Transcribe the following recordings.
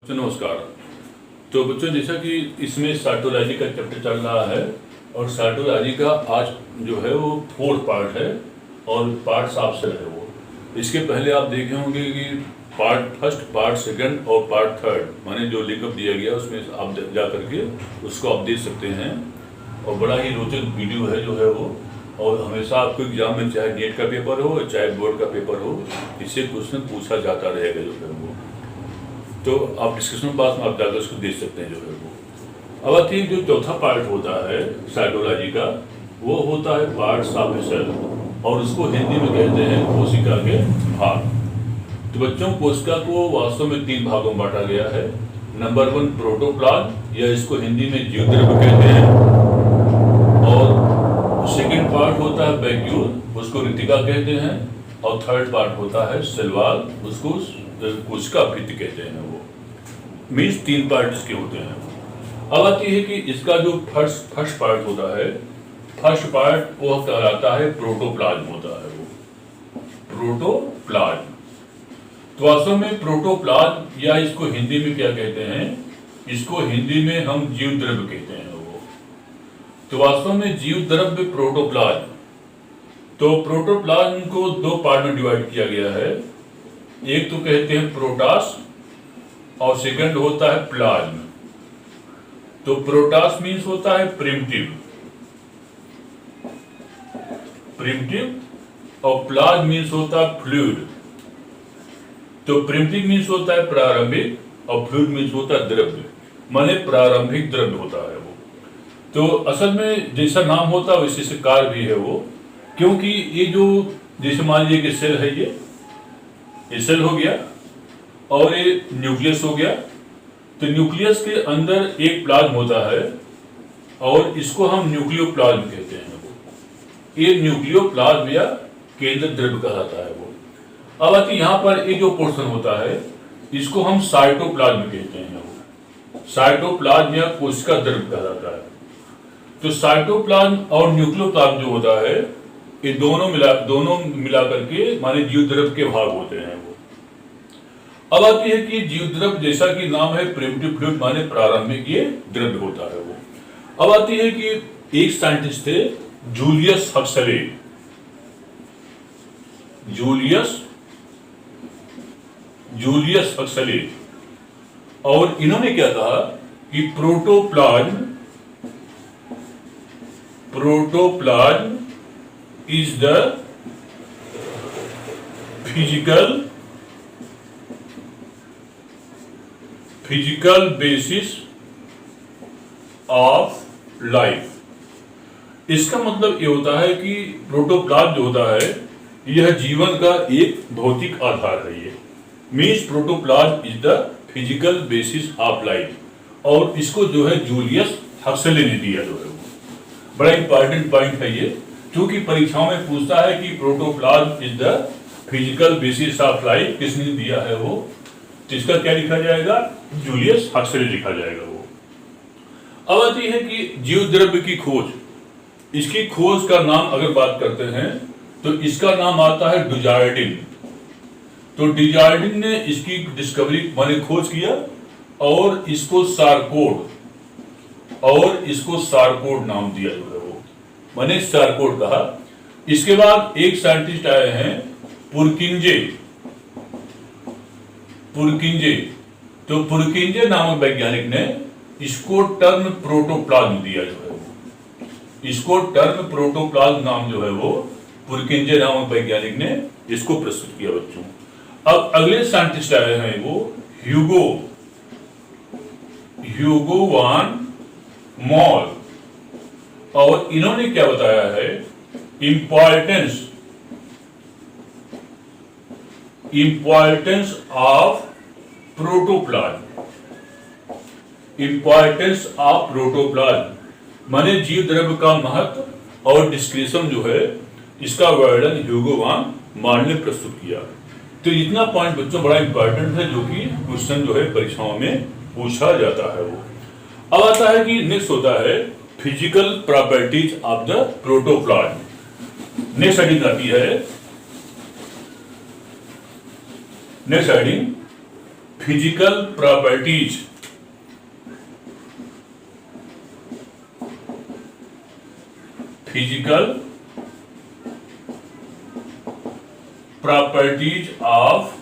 नमस्कार। तो बच्चों, जैसा कि इसमें साइटोलॉजी का चैप्टर चल रहा है और साइटोलॉजी का आज जो है वो 4 पार्ट है और पार्ट्स ऑप्शन है वो। इसके पहले आप देखे होंगे कि पार्ट फर्स्ट, पार्ट सेकंड और पार्ट थर्ड माने जो लिंकअप दिया गया उसमें आप जा करके उसको आप देख सकते हैं और बड़ा ही रोचक वीडियो है जो है वो। और हमेशा आपको एग्जाम में चाहे नेट का पेपर हो चाहे बोर्ड का पेपर हो, इससे क्वेश्चन पूछा जाता रहेगा जो है वो। तो आप डिस्कशन बॉक्स में आप जाकर उसको देख सकते हैं जो है वो। अब आती है जो चौथा पार्ट होता है साइटोलॉजी का, वो होता है पार्ट्स ऑफ ए सेल और उसको हिंदी में कहते हैं कोशिका के भाग। तो बच्चों, कोशिका को वास्तव में 3 भागों में बांटा गया है। नंबर 1 प्रोटोप्लाज्म, या इसको हिंदी में जीवद्रव्य कहते हैं। और सेकेंड पार्ट होता है वैक्यूल, उसको रितिका कहते हैं। और थर्ड पार्ट होता है सेल वॉल, उसको कोशिका भित्ति कहते हैं वो। मीन्स 3 पार्ट इसके होते हैं। अब आती है कि इसका जो फर्स्ट पार्ट होता है, फर्स्ट पार्ट वो कहलाता है प्रोटोप्लाज्म होता है वो, प्रोटोप्लाज्म। तो वास्तव में प्रोटोप्लाज्म, या इसको हिंदी में क्या कहते हैं, इसको हिंदी में हम जीवद्रव्य कहते हैं वो। तो वास्तव में जीवद्रव्य प्रोटोप्लाज्म। तो प्रोटोप्लाज्म को 2 पार्ट में डिवाइड किया गया है। एक तो कहते हैं प्रोटास और सेकंड होता है प्लाज्म। तो प्रोटास मीन्स होता है प्रिमिटिव और प्लाज्म मीन्स होता है फ्लूइड। तो प्रिमिटिव मीन्स होता है प्रारंभिक और फ्लूइड मीन्स होता है द्रव्य, माने प्रारंभिक द्रव्य होता है वो। तो असल में जैसा नाम होता है वैसे से कार्य भी है वो, क्योंकि ये जो जैसे मान लीजिए कि सेल है, ये सेल हो गया और ये न्यूक्लियस हो गया। तो न्यूक्लियस के अंदर एक प्लाज्म होता है और इसको हम न्यूक्लियोप्लाज्म कहते हैं वो। ये न्यूक्लियोप्लाज्म या केंद्र द्रव्य कहलाता है वो। अब आती यहाँ पर ये जो पोर्शन होता है इसको हम साइटोप्लाज्म कहते हैं वो। साइटोप्लाज्म या कोशिका द्रव्य कहलाता है। तो साइटोप्लाज्म और न्यूक्लियोप्लाज्म जो होता है, ये दोनों मिला करके माने जीवद्रव्य के भाग होते हैं वो। अब आती है कि जीवद्रव्य जैसा कि नाम है प्रिमिटिव फ्लूइड माने प्रारंभिक ये द्रव्य होता है वो। अब आती है कि एक साइंटिस्ट थे जूलियस हक्सले। जूलियस हक्सले, और इन्होंने क्या कहा कि protoplasm is the physical basis of life। इसका मतलब ये होता है कि प्रोटोप्लाज्म जो होता है यह जीवन का एक भौतिक आधार है। ये means protoplasm is the physical basis of life. और इसको जो है जूलियस हक्सले ने दिया जो है वो। बड़ा इंपॉर्टेंट पॉइंट है ये, क्योंकि परीक्षाओं में पूछता है कि protoplasm is the physical basis of life किसने दिया है वो। तो इसका क्या लिखा जाएगा, जूलियस हक्सले लिखा जाएगा वो। अब आती है कि जीवद्रव्य की खोज। इसकी खोज का नाम अगर बात करते हैं तो इसका नाम आता है डुजार्डिन। तो डुजार्डिन ने इसकी डिस्कवरी माने खोज किया और इसको सारकोड नाम दिया जो है वो, माने सारकोड कहा। इसके बाद एक साइंटिस्ट आए हैं पुरकिंजे। तो पुरकिंजे नामक वैज्ञानिक ने इसको टर्म प्रोटोप्लाज्म दिया जो है वो। इसको टर्म प्रोटोप्लाज्म नाम जो है वो पुरकिंजे नामक वैज्ञानिक ने इसको प्रस्तुत किया बच्चों। अब अगले साइंटिस्ट आए हैं वो ह्यूगो वान मॉल, और इन्होंने क्या बताया है, इंपॉर्टेंस ऑफ प्रोटोप्लाज्म माने जीव द्रव्य का महत्व और डिस्क्रिप्शन जो है इसका वर्णन ह्यूगो वान मॉल ने प्रस्तुत किया। तो इतना पॉइंट बच्चों बड़ा इंपॉर्टेंट है जो कि क्वेश्चन जो है परीक्षाओं में पूछा जाता है वो। अब आता है कि नेक्स्ट होता है physical properties of the protoplasm. Next heading आती है फिजिकल प्रॉपर्टीज ऑफ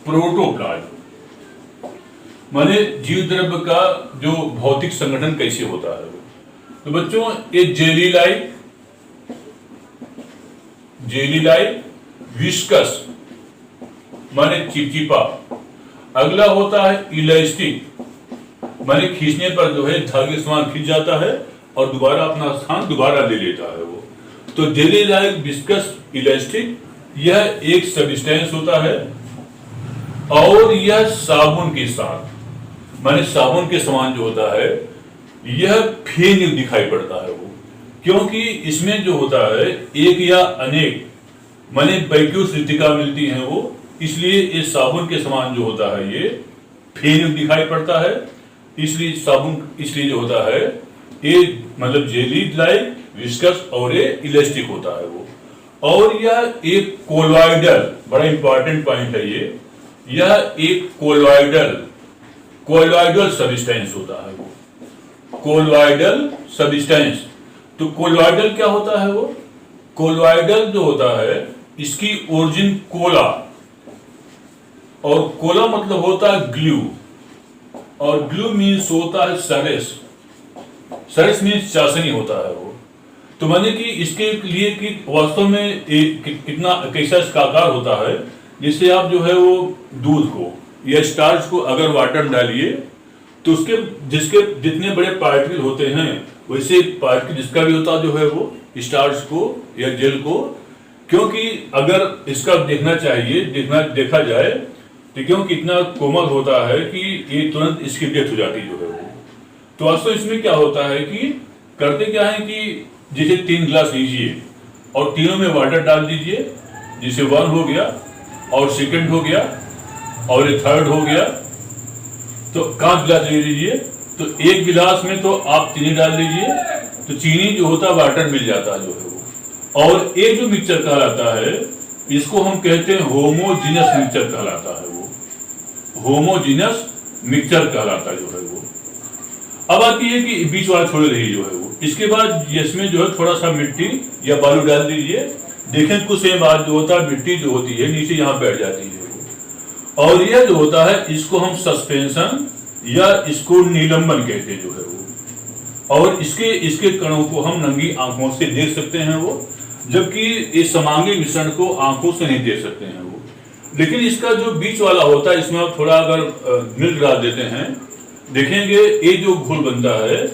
प्रोटोप्लाज्म, माने जीव द्रव्य का जो भौतिक संगठन कैसे होता है। तो बच्चों ये जेली लाइक विस्कस माने चिपचिपा, अगला होता है इलास्टिक माने खींचने पर जो है धागे समान खींच जाता है और दोबारा अपना स्थान दोबारा ले लेता है वो। तो जेली लाइक विस्कस इलास्टिक यह एक सब्सटेंस होता है और यह साबुन के साथ माने साबुन के समान जो होता है यह फेन दिखाई पड़ता है वो, क्योंकि इसमें जो होता है एक या अनेक माने वैक्यूसिटिका मिलती हैं वो, इसलिए ये साबुन के समान जो होता है ये फेन दिखाई पड़ता है। इसलिए जो होता है ये मतलब जेली लाइक विस्कस और ये इलास्टिक होता है वो। और यह एक कोलॉइडल, बड़ा इंपॉर्टेंट पॉइंट है ये, यह एक कोलॉइडल सब्सटेंस होता है वो, कोलॉइडल सब्सटेंस। तो कोलॉइडल क्या होता है वो? कोलॉइडल जो होता है इसकी ओरिजिन कोला, और कोला मतलब होता है ग्लू, और ग्लू मीन्स होता है सरस मीन्स चाशनी होता है वो। तो माने कि इसके लिए कि वास्तव में कितना कैसा इसका आकार होता है, जिससे आप जो है वो दूध को या स्टार्च को अगर वाटर में डालिए तो उसके जिसके जितने बड़े पार्टिकल होते हैं वैसे पार्टिकल जिसका भी होता जो है वो स्टार्च को या जेल को, क्योंकि अगर इसका देखा जाए तो क्योंकि इतना कोमल होता है कि ये तुरंत इसकी डेथ हो जाती जो है वो। तो वास्तव इसमें क्या होता है कि करते क्या है कि जैसे 3 गिलास लीजिए और तीनों में वाटर डाल दीजिए, जैसे 1 हो गया और सेकंड हो गया और ये थर्ड हो गया, तो 5 गिलास ले लीजिए, तो 1 गिलास में तो आप चीनी डाल दीजिए, तो चीनी जो होता है वाटर मिल जाता है जो है वो। और ये जो मिक्सचर कहलाता है इसको हम कहते हैं होमोजीनस मिक्सचर कहलाता है वो, होमोजीनस मिक्सचर कहलाता जो है वो। अब आती है कि बीच वाला छोड़ रही जो है वो, इसके बाद इसमें जो है थोड़ा सा मिट्टी या बालू डाल दीजिए, देखें कुछ समय बाद जो होता है मिट्टी जो होती है नीचे यहाँ बैठ जाती है वो। और यह जो होता है इसको हम सस्पेंशन या इसको निलंबन कहते हैं जो है वो। और इसके कणों को हम नंगी आंखों से देख सकते हैं वो, जबकि इस समांगी मिश्रण को आंखों से नहीं देख सकते हैं वो। लेकिन इसका जो बीच वाला होता है इसमें आप थोड़ा अगर मिल्क डाल देते हैं, देखेंगे ये जो घोल बनता है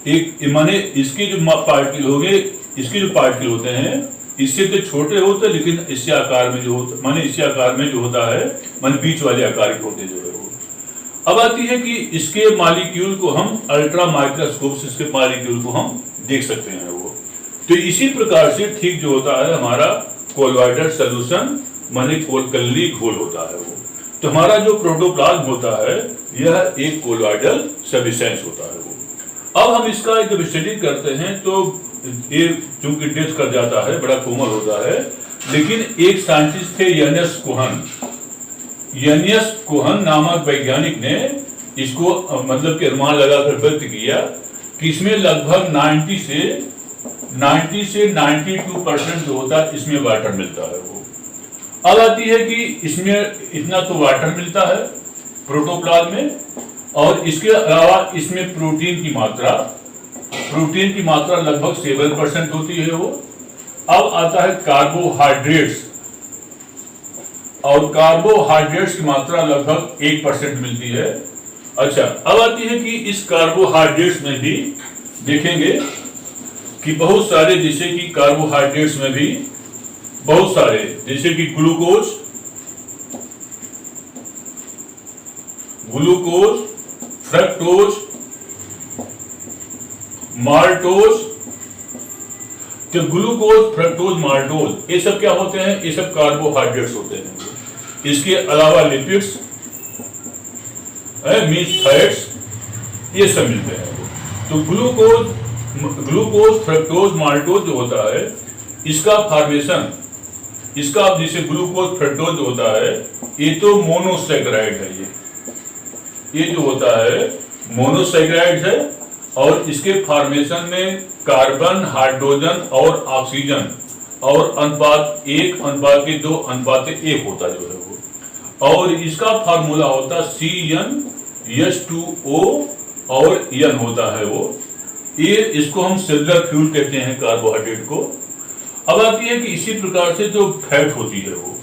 एक माने इसके जो पार्टिकल होंगे, इसके जो पार्टिकल होते हैं इससे तो छोटे होते हैं, लेकिन इससे आकार में जो होता माने इसी आकार में जो होता है माने बीच वाले आकार के होते जो है वो। अब आती है कि इसके मॉलिक्यूल को हम अल्ट्रा माइक्रोस्कोप से इसके मॉलिक्यूल को हम देख सकते हैं वो। तो इसी प्रकार से ठीक जो होता है हमारा कोलॉइडल सॉल्यूशन माने कल्ली घोल होता है वो। तो हमारा जो प्रोटोप्लाज्म होता है यह एक कोलॉइडल सब्सटेंस होता है वो। अब हम इसका जब स्टडी करते हैं तो ये चूंकि डेथ कर जाता है, बड़ा कोमल होता है, लेकिन एक साइंटिस्ट थे यनियस कोहन नामक वैज्ञानिक ने इसको मतलब के अनुमान लगाकर व्यक्त किया कि इसमें लगभग 90 से 92% जो होता है इसमें वाटर मिलता है वो। अब आती है कि इसमें इतना तो वाटर मिलता है प्रोटोप्लाज्म में, और इसके अलावा इसमें प्रोटीन की मात्रा लगभग 7% होती है वो। अब आता है कार्बोहाइड्रेट्स, और कार्बोहाइड्रेट्स की मात्रा लगभग 1% मिलती है। अच्छा, अब आती है कि इस कार्बोहाइड्रेट्स में भी देखेंगे कि बहुत सारे, जैसे कि कार्बोहाइड्रेट्स में भी बहुत सारे, जैसे कि ग्लूकोज, फ्रक्टोज, माल्टोज। तो ग्लूकोज, फ्रक्टोज, माल्टोज ये सब क्या होते हैं? ये सब कार्बोहाइड्रेट्स होते हैं। इसके अलावा लिपिड्स मीन्स फैट्स, ये सब मिलते हैं। तो ग्लूकोज, फ्रक्टोज, माल्टोज जो होता है इसका फॉर्मेशन इसका जैसे ग्लूकोज फ्रक्टोज होता है, ये तो मोनोसैकेराइड है। ये जो होता है मोनोसैकेराइड है, और इसके फॉर्मेशन में कार्बन, हाइड्रोजन और ऑक्सीजन और अनुपात 1:2 1 होता जो है वो। और इसका फार्मूला होता CnH2O और N होता है वो। ये इसको हम सेलुलर फ्यूल कहते हैं कार्बोहाइड्रेट को। अब आती है कि इसी प्रकार से जो फैट होती है वो,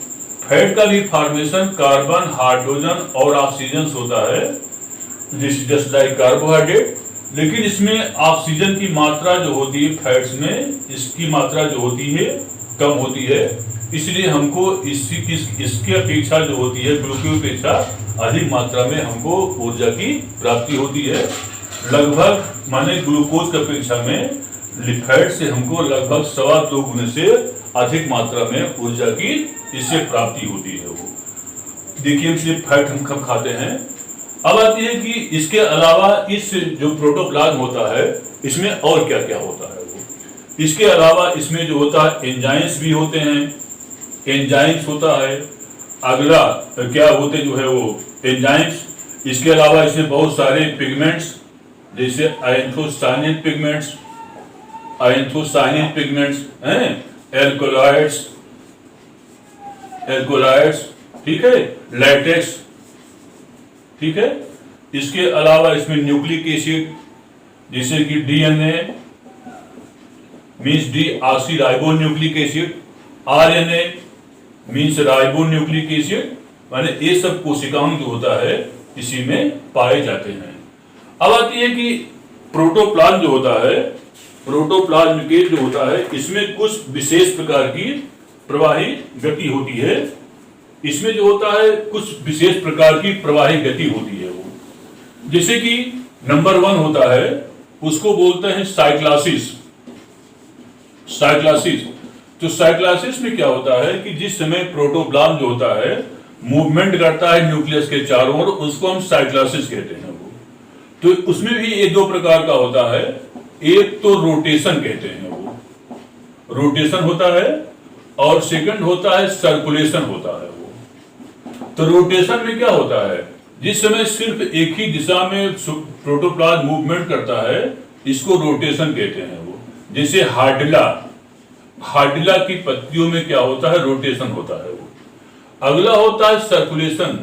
फैट का भी फॉर्मेशन कार्बन, हाइड्रोजन और ऑक्सीजन होता है, जस्ट लाइक कार्बोहाइड्रेट। लेकिन इसमें ऑक्सीजन की मात्रा जो होती है फैट्स में, इसकी मात्रा जो होती है कम होती है, इसलिए हमको इसकी अपेक्षा जो होती है ग्लूकोज अपेक्षा अधिक मात्रा में हमको ऊर्जा की प्राप्ति होती है। लगभग माने ग्लूकोज की अपेक्षा में फैट से हमको लगभग 2.25 गुने से अधिक मात्रा में ऊर्जा की इससे प्राप्ति होती है वो। देखिए इसलिए फैट हम कब खाते हैं। अब आती है कि इसके अलावा इस जो प्रोटोप्लाज्म होता है इसमें और क्या क्या होता है वो। इसके अलावा इसमें जो होता है एंजाइम्स भी होते हैं, एंजाइम्स होता है। अगला क्या होते जो है वो एंजाइम्स। इसके अलावा इसमें बहुत सारे पिगमेंट्स, जैसे एंथोसायनिन पिगमेंट्स हैं, एल्कोलाइड्स, ठीक है, लैटेक्स, ठीक है। इसके अलावा इसमें न्यूक्लिक एसिड, जैसे कि DNA means deoxyribonucleic acid, RNA means ribonucleic acid, माने ये सब कोशिकांग जो होता है इसी में पाए जाते हैं। अब आती है कि प्रोटोप्लाज्म जो होता है, प्रोटोप्लाज्म के जो होता है इसमें कुछ विशेष प्रकार की प्रवाही गति होती है। इसमें जो होता है कुछ विशेष प्रकार की प्रवाही गति होती है वो। जैसे कि नंबर 1 होता है, उसको बोलते हैं साइक्लासिस। तो साइक्लासिस में क्या होता है कि जिस समय प्रोटोप्लाज्म जो होता है मूवमेंट करता है न्यूक्लियस के चारों ओर, उसको हम साइक्लासिस कहते हैं वो। तो उसमें भी ये 2 प्रकार का होता है। एक तो रोटेशन कहते हैं वो, रोटेशन होता है, और सेकंड होता है सर्कुलेशन होता है वो। तो रोटेशन में क्या होता है, जिस समय सिर्फ एक ही दिशा में प्रोटोप्लाज्म मूवमेंट करता है इसको रोटेशन कहते हैं वो। जैसे हार्डिला की पत्तियों में क्या होता है, रोटेशन होता है वो। अगला होता है सर्कुलेशन,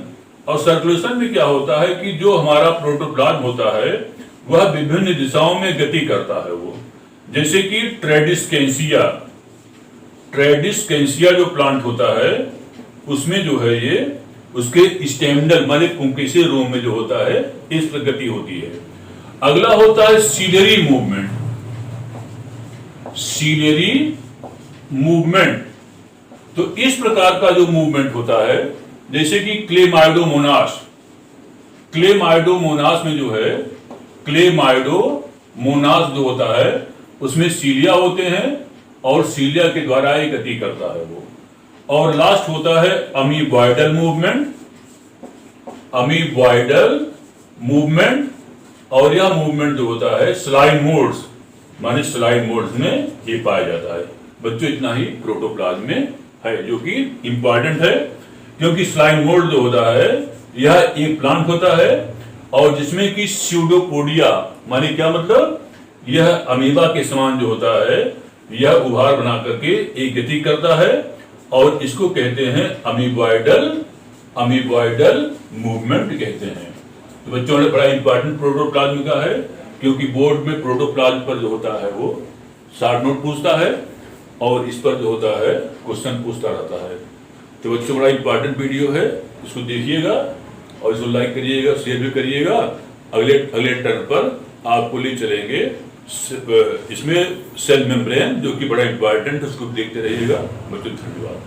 और सर्कुलेशन में क्या होता है कि जो हमारा प्रोटोप्लाज्म होता है वह विभिन्न दिशाओं में गति करता है वो। जैसे कि ट्रेडिस्केंसिया जो प्लांट होता है उसमें जो है ये उसके स्टेमिनल माने पुंकेसरी रोम में जो होता है इस प्रगति होती है। अगला होता है सीलियरी मूवमेंट। तो इस प्रकार का जो मूवमेंट होता है, जैसे कि क्लेमाइडोमोनास में जो है, क्लेमाइडोमोनास जो होता है उसमें सीलिया होते हैं और सीलिया के द्वारा ये गति करता है वो। और लास्ट होता है अमीबॉइडल मूवमेंट, और यह मूवमेंट जो होता है स्लाइड मोड्स में ये पाया जाता है। बच्चों इतना ही प्रोटोप्लाज्म में है जो कि इंपॉर्टेंट है, क्योंकि स्लाइड मोड जो होता है यह एक प्लांट होता है और जिसमें कि स्यूडोपोडिया माने क्या मतलब, यह अमीबा के समान जो होता है यह उभार बना करके एक गति करता है और इसको कहते हैं अमीबॉइडल मूवमेंट कहते हैं। तो बच्चों ने बड़ा इंपॉर्टेंट प्रोटोप्लाज्म का है, क्योंकि बोर्ड में प्रोटोप्लाज्म पर जो होता है वो शॉर्ट नोट पूछता है और इस पर जो होता है क्वेश्चन पूछता रहता है। तो बच्चों बड़ा इंपॉर्टेंट वीडियो है, इसको देखिएगा और इसको लाइक करिएगा, शेयर भी करिएगा। अगले टर्न पर आपको ले चलेंगे इसमें सेल मेम्ब्रेन जो कि बड़ा इंपॉर्टेंट, उसको देखते रहिएगा। बच्चों धन्यवाद।